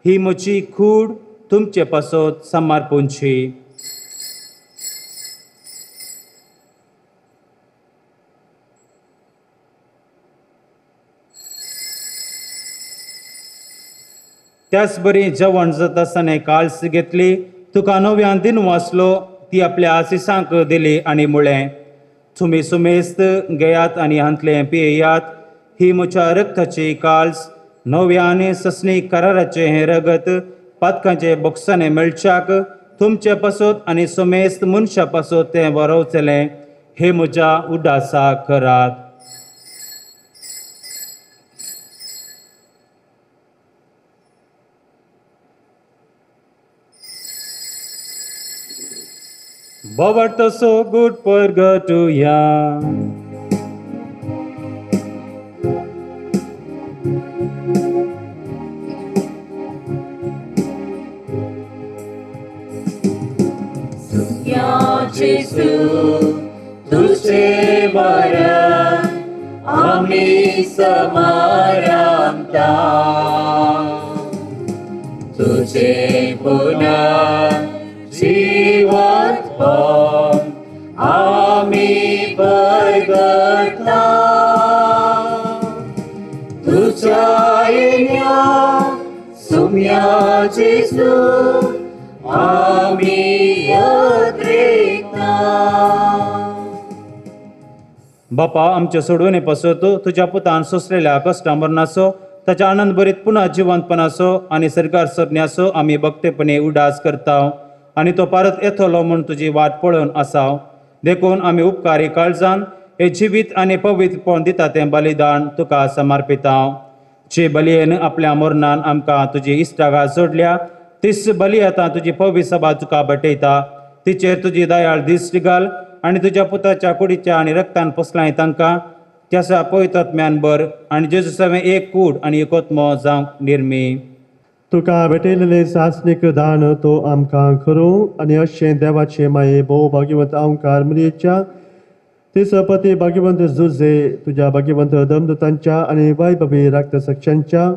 ही म्हजी कूड तुमचे पासत समर्पूंची. त्याच बरी जेवण जाता आसतना काळस घेतली. तुका नव्यान दिन वाचलो. ती आपल्या आशिसांक दिली आनी म्हळें, तुमी सुमेस्त घेयात आनी हांतलें पियेयात. ही म्हज्या रक्ताची काळस नव्यान ससनी कराराचें हें रगत पातकांचे बोक्साने मेळच्याक तुमचे पासत आनी सुमेस्त मनशा पासत तें बरवतलें. हे म्हज्या उडासाक करात. Bovartoso good purgatoria. Ya Jesu, तुझे वरण आम्ही समारंभता. तुझे पुन्हा जीवत आम्ही बरगता. तुझ्या येण्या सोम्या जेजू आम्ही यत्रेकता. बापा, आमच्या सोडवणे पासत तुझ्या पुतान सोसलेल्या कश्टा मरणाचो ताच्या आनंद भरीत पुन्हा जिवंतपणाचो आनी सरकार सरण्याचो आमी भक्तेपणे उडास करता. आनी तो परत येतलो म्हूण तुजी वाट पळोवन आसाव. देखून आमी उपकारी काळजान हे जिवीत आनी पवित्रपण दिता तें बलिदान तुका समर्पिता. जे बलयेन आपल्या मरणान आमकां तुजी इश्टागाळ जोडल्या तीच बली आतां तुजी पवित्र सभा तुका भेटयता. तिचेर तुजी दयाळ दिश्टी घाल आनी तुज्या पुताच्या कुडीच्या आनी रक्तान पुसलाय तांकां त्या पवित्र आत्म्यान बर आनी जेजू सवें एक कूड आनी एक आत्मो जावंक निर्मी. तुका भेटयलेले सासणीक दान तो आमकां करूं आनी अशें देवाचे माये भोव भाग्यवंत ओंकार मरियेच्या तिचो पती भाग्यवंत जुजे तुज्या भाग्यवंत धर्मदूतांच्या आनी वैभवी रक्तसाक्षांच्या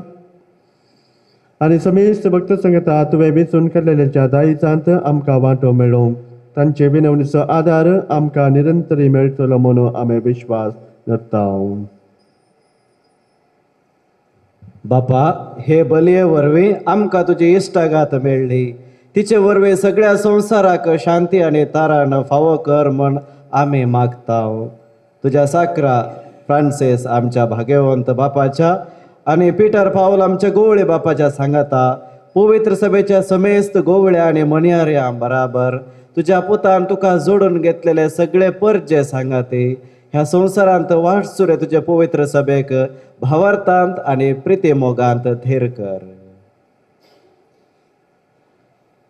आनी समेस्त भक्त संगता तुवें वेंचून काडलेल्या दायजांत आमकां वांटो मेळोवंक तांचे विनवणीचो आदार आमकां निरंतरी मेळटलो म्हणून आमी विश्वास दवरता. बापा, हे बलये वरवीं आमकां तुजी इश्टागात मेळ्ळी. तिचे वरवीं सगळ्या संवसाराक शांती आनी तारण फावो कर म्हण आमी मागता. तुज्या साकरा फ्रांसीस आमच्या भाग्यवंत बापाच्या आनी पिटर पावल आमच्या गोवळे बापाच्या सांगाता पवित्र सभेच्या समेस्त गोवळ्या आनी मणयाऱ्यां बराबर तुज्या पुतान तुका जोडून घेतलेले सगळे परजे सांगाते ह्या संवसारांत वाटसुरे तुज्या पवित्र सभेक भावार्थांत आनी प्रिती मोगांत थेर कर.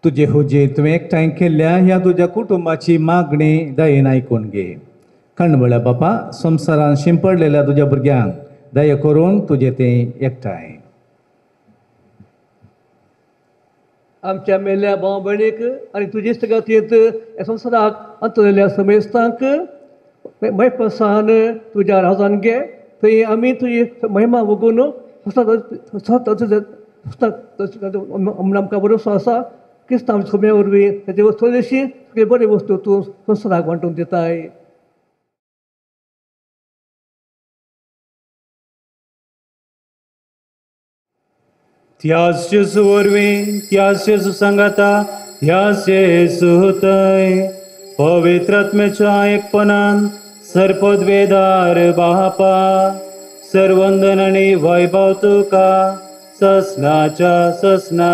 तुजे हुजे तुवें एकठांय केल्ल्या ह्या तुज्या कुटुंबाची मागणी दयेन आयकून घे. कणबळ्या बापा, संवसारांत शिंपडलेल्या तुज्या भुरग्यांक दया करून तुजे तें एकठांय. आमच्या मेल्ल्या भाव भयणीक आनी तुजे इश्टगातींत ह्या संवसाराक अंतरिल्ल्या समेस्तांक मैपसान तुज्या राजान घे. थंय आमी तुजी महिमा वगून आमकां भरोसो आसा क्रिस्तांव सभे वरवीं तेजे स्वदेशी सगळे बरे वस्तू तूं संवसाराक वांटून दिताय. त्याच जेजू वरवीं त्याच जेजू सांगाता ह्याच जेजू थंय पवित्र आत्म्याच्या एकपणान सरपदवेदार बापा सर्वंदन आनी वैभव तुका ससनाच्या ससना.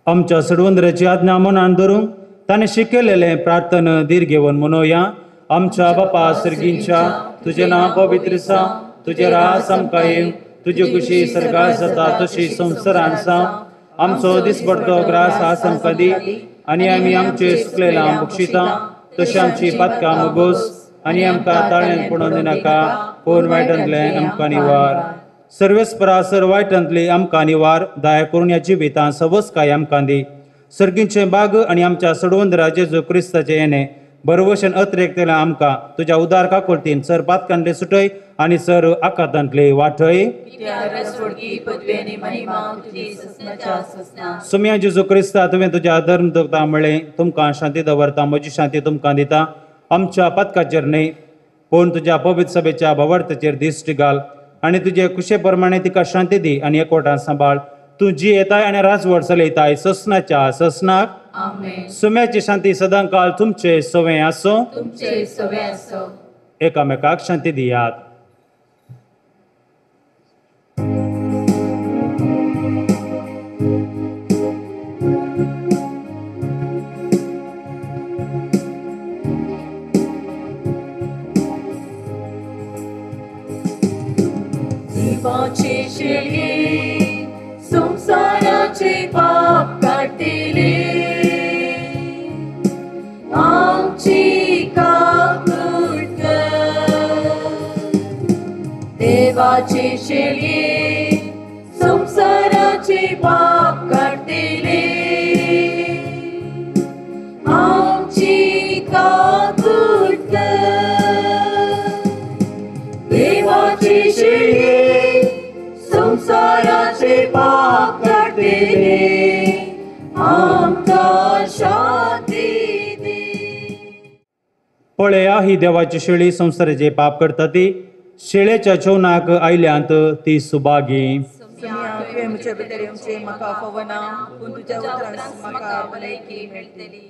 आमच्या सडवंदराची आज्ञा मनान धरूंक ताणें शिकयलेलें प्रार्थन दीर घेवन मनोवया. आमच्या बापा सर्गींच्या तुजें नांव पवित्र जावं, तुजें रास आमकां येवं, तुजी खुशी सर्गार जाता तशी संवसारांत जावं. आमचो दिसपडटो ग्रास आज आमकां दी आनी आमी आमचे सुकलेलां बक्षिता तशी आमची पातकां मुगोस आनी आमकां ताळ्यान पडून दिनाका पूण वायटांतलें आमकां निवार. सर्वेस्परा सर वायटांतली आमकां निवार. दया करून ह्या जिवितां सवस्काय आमकां दी. सर्गींचे बाग आनी आमच्या सडवंदरा जेजू क्रिस्ताचे येणे बरोवशेन अतिरेकतेला आमकां तुज्या उदार काकुळतीन सर पातकांतले सुटय आनी सर आकांतांतले वाठय. सुम्या जेजू क्रिस्ता तुवें तुज्या धर्मदूता म्हळें तुमकां शांती दवरता, म्हजी शांती तुमकां दिता. आमच्या पातकाचेर न्हय पूण तुज्या पवित्र सभेच्या भवार्थाचेर दिश्टी घाल आनी तुजे कुशे प्रमाणे तिका शांती दी आनी एकवटान सांबाळ. तूं जी येताय आनी राजवट चलयताय ससनाच्या ससनाक. सुम्याची शांती सदांकाळ तुमचे सवें आसो. एकामेकाक शांती दियात. देवाचे शेळये संसाराचे पाप काटिले आमची काकूट. देवाचे शेळये संसाराचे पाप काटिले आमची काकूट. देवाचे शेळये संसाराचे पाप काटिले आमकां शांती दी. पळया ही देवाची शेळी संसाराचे पाप करता ती. शेळेच्या जेवणाक आयल्यांत ती सुभागी. म्हज्या भितर येवचें म्हाका फवना पूण तुज्या उतरांत म्हाका भलायकी मेळटली.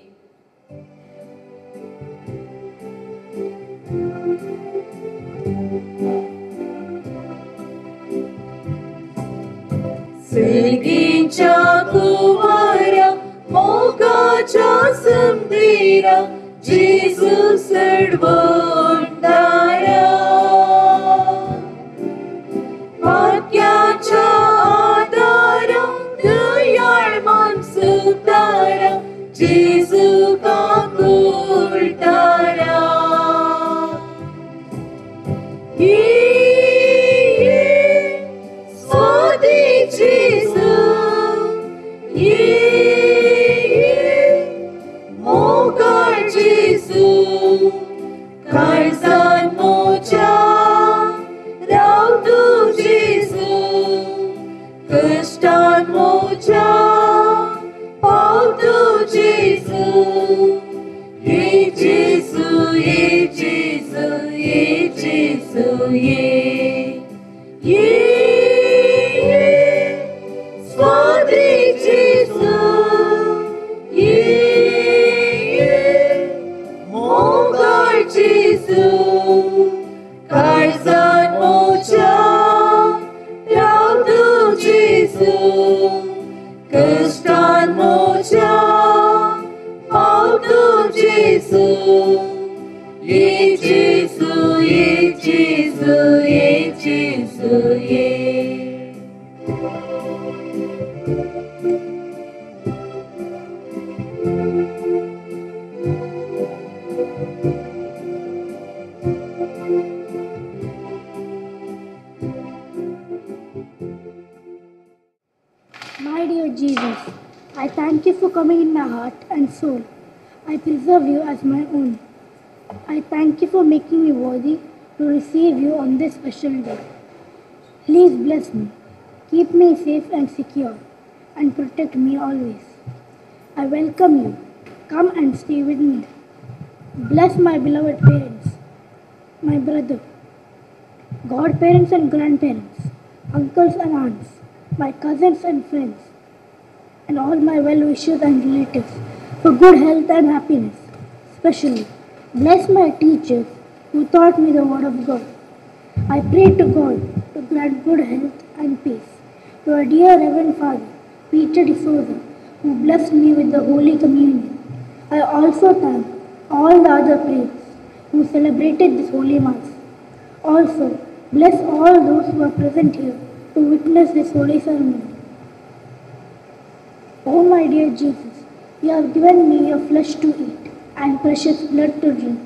सर्गींच्या कुवारा मोगाच्या संदेरा जेजू सडवंदरा वंडारा वाक्याच्या आदारां दयाळ मानसुतारा जेजू काकुळतारा स्वादी जेजू मोगाळ जेजू काळजान मोच्या राव तू जेजू कष्टान मोच्या पाव तू जेजू ये जेजू ये जेजू ये जेजू ये स्वादी जेजू मोगाळ जेजू काळजान मोच्या राव तू जेजू कष्टान मोच्या पाव तू जेजू ये जेजू ये जेजू ये जेजू ये My dear Jesus, I thank you for coming in my heart and soul. I preserve you as my own. I thank you for making me worthy to receive you on this special day. Please bless me, keep me safe and secure, and protect me always. I welcome you. Come and stay with me. Bless my beloved parents, my brother, godparents and grandparents, uncles and aunts, my cousins and friends, and all my well-wishers and relatives for good health and happiness. Especially, bless my teachers who taught me the Word of God. I pray to God to grant good health and peace. To our dear Reverend Father, Peter D'Souza, who blessed me with the Holy Communion. I also thank all the other priests who celebrated this Holy Mass. Also, bless all those who are present here to witness this holy ceremony. Oh my dear Jesus, you have given me your flesh to eat and precious blood to drink.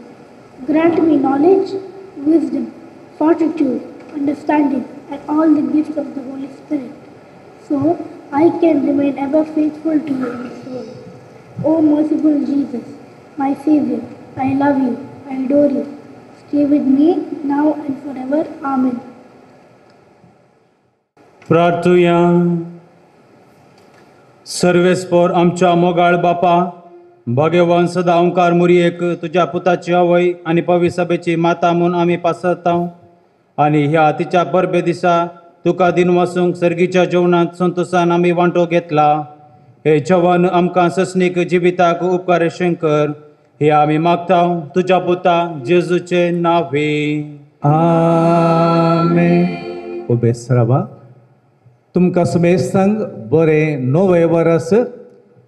Grant me knowledge, wisdom, fortitude, understanding, and all the gifts of the Holy Spirit, so I can remain ever faithful to you in this world. Oh merciful Jesus, my Savior, I love you, I adore you. Stay with me now and forever. Amen. प्रार्थुया. सर्वेस्पर आमच्या मोगाळ बापा, भगवान सदा ओंकार मुरयेक तुझ्या पुताची आवय आणि पवित्र सभेची माता म्हणून आम्ही पासरता आणि ह्या तिच्या बरबे दिसा तुका दिन वासूंक सर्गीच्या जेवणात संतोषान आम्ही वांटो घेतला. हे जेवण आमकां ससनीक जिविताक उपकार शंकर हे आम्ही मागता तुझ्या पुता जेजूचे नावे. आमेन. उबेस रावा. तुमकां समेस्तांक बरें नवें वर्स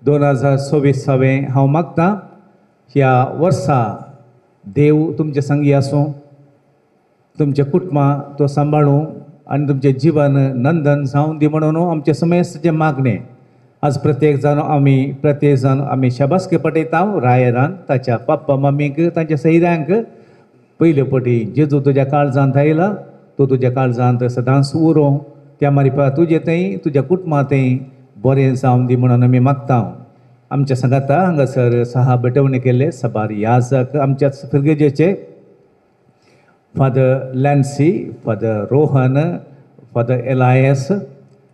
2026 हांव मागतां. ह्या वर्सा देव तुमचे संगी आसूं, तुमच्या कुटुंबां तो सांबाळूं आनी तुमचें जीवन नंदन जावं दी म्हणून आमचे समेस्त जे मागणे आज प्रत्येक जाण आमी शाबासकी पटयता रायरान ताच्या पप्पा मम्मीक तांच्या सैऱ्यांक. पयले पटी जेजू तुज्या काळजांत आयला, तो तुज्या काळजांत सदांच उरो. त्या मारिपा तुजे थंय तुज्या कुटुंबांतय बरें जावं दी म्हणून आमी मागता. आमच्या सांगाता हांगासर 6 बेटवणी केले. सबार याजक आमच्या फिरगेजेचे father Lancy, father Rohan, father Elias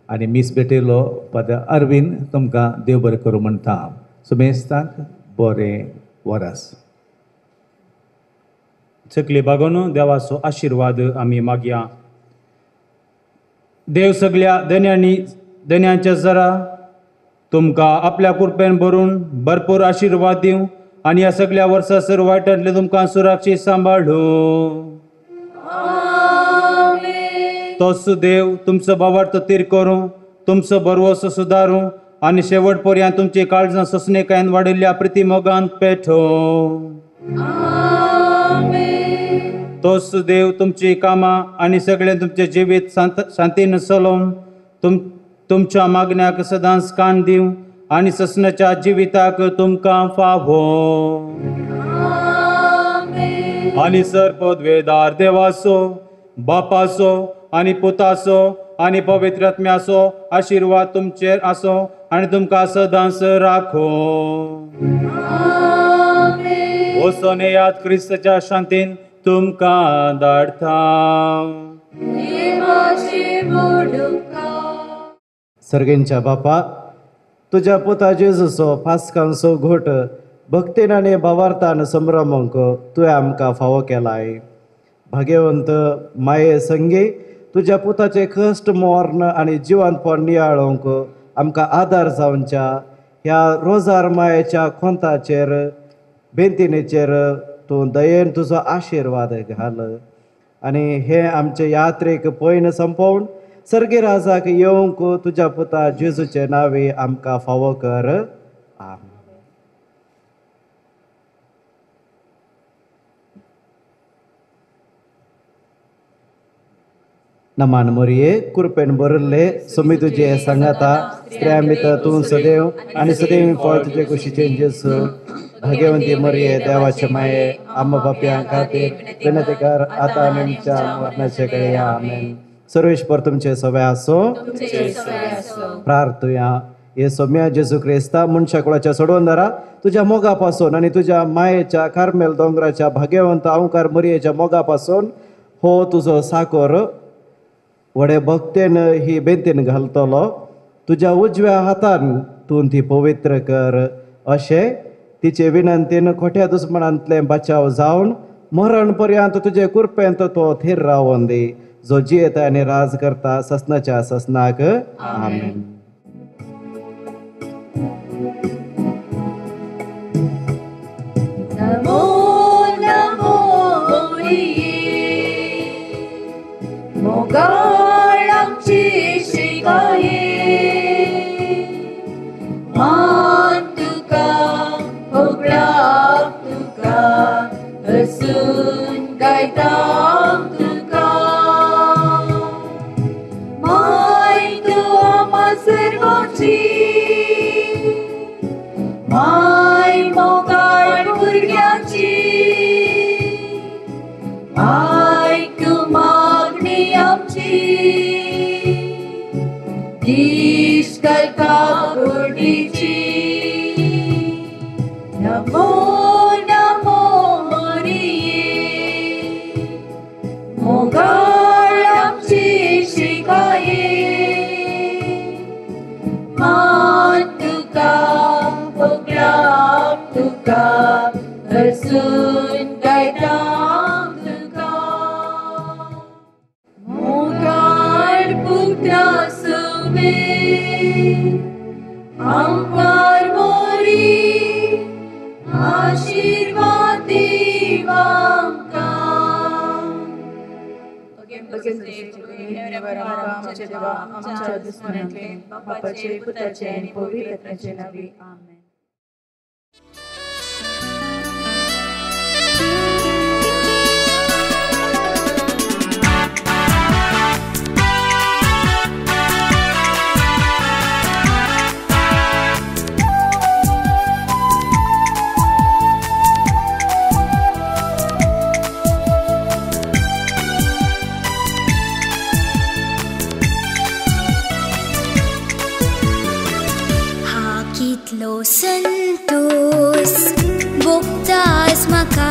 आनी मिस बेटेलो फादर अरविंद. तुमकां देव बरें करूं म्हणटा. समेस्तांक बरें वरस. चकली बागोन देवाचो आशिर्वाद आमी मागया. देव सगळ्या धन्यांच्या जरा तुमकां आपल्या कृपेन भरून भरपूर आशिर्वाद दिवं आनी ह्या सगळ्या वर्सासर वायटांतले तुमकां सुरक्षीत सांबाळूं. तोच देव तुमचो भावार्थ तीर करूं, तुमचो बरवसो सुदारूं आनी शेवट पर्यंत तुमची काळजां ससणेकायेन वाडिल्ल्या प्रिती मोगांत पेठो. तोच देव तुमची कामां आनी सगळे तुमचे जिवीत शांतीन चलोवन तुमच्या मागण्याक सदांच कान दिवं आनी ससनाच्या जिविताक तुमकां फावो. आनी सर्पद्वेदार देवाचो बापाचो आनी पुताचो आनी पवित्र आत्म्याचो आशिर्वाद तुमचेर आसो आनी तुमकां सदांच राखो. वचून येयात क्रिस्ताच्या शांतीन तुमकां धाडटा. सर्गेंच्या बापा, तुज्या पुता जेजूचो पास्कांचो घोट भक्तीन आनी भावार्थान संभ्रमोंक तुवें आमकां फावो केलाय. भाग्यवंत माये संगी तुज्या पुताचे कश्ट मोर्न आनी जिवंतपण नियाळोवंक आमकां आदार जावच्या ह्या रोजार मायेच्या खोंताचेर बेंतिणेचेर तूं दयेन तुजो आशिर्वाद घाल आनी हे आमचे यात्रेक पयन संपोवन सर्गी राजाक येवंक तुज्या पुता जेजूचे नावे आमकां फावो कर. आमेन. नमान मोरये कृपेन बरल्ले सुमी तुजे सांगाता स्त्रिया भितर तूं सदैव आनी सदैव फळ तुजे कुशीचे जेजू. भाग्यवंती मोरये देवाचे माये आम्हा बापयां खातीर विनंती कर आतां आनी आमच्या मरणाचे कळे. आमेन. सर्वेश्वर तुमचे सवय आसो. प्रार्थुया. हे सोम्या जेजू क्रिस्ता मनशा कुळाच्या सोडवंदारा तुझ्या मोगा पासून आनी तुझ्या मायेच्या कार्मेल दोंगराच्या भाग्यवंत ओंकार मोरयेच्या मोगा पासून हो तुजो साकोर व्हडे भक्तेन ही बेंतीन घालतलो. तुज्या उजव्या हातान तूं ती पवित्र कर अशें तिचे विनंतीन खोट्या दुस्मनांतले बचाव जावन मरण पर्यंत तुजे कृपेंत तो थीर रावोन दी, जो जियेता आनी राज करता ससनाच्या ससनाक. आमेन. नमो नमो मोगाळांची शिकाये मान तुका होगळाक तुका हसून गायतां तुका माय तूं आम्हा सर्वांची माय मोगाळ भुरग्यांची आयक मागणी आमची इश्कल काकुडीची. नमो नमो मोरये मोगाळ आमची शिकाये मान तुका होगळाक तुका हसून गायतां तुका मोगाळ पुत्रा सुबे आमकां मोरी आशीर्वाद दीव आमकां. आमचे देवा आमच्या दुस्मनांतले बापाचे पुताचे आनी पवित्र आत्म्याचे नावे. आमेन. कितलो संतोष भोगतास म्हाका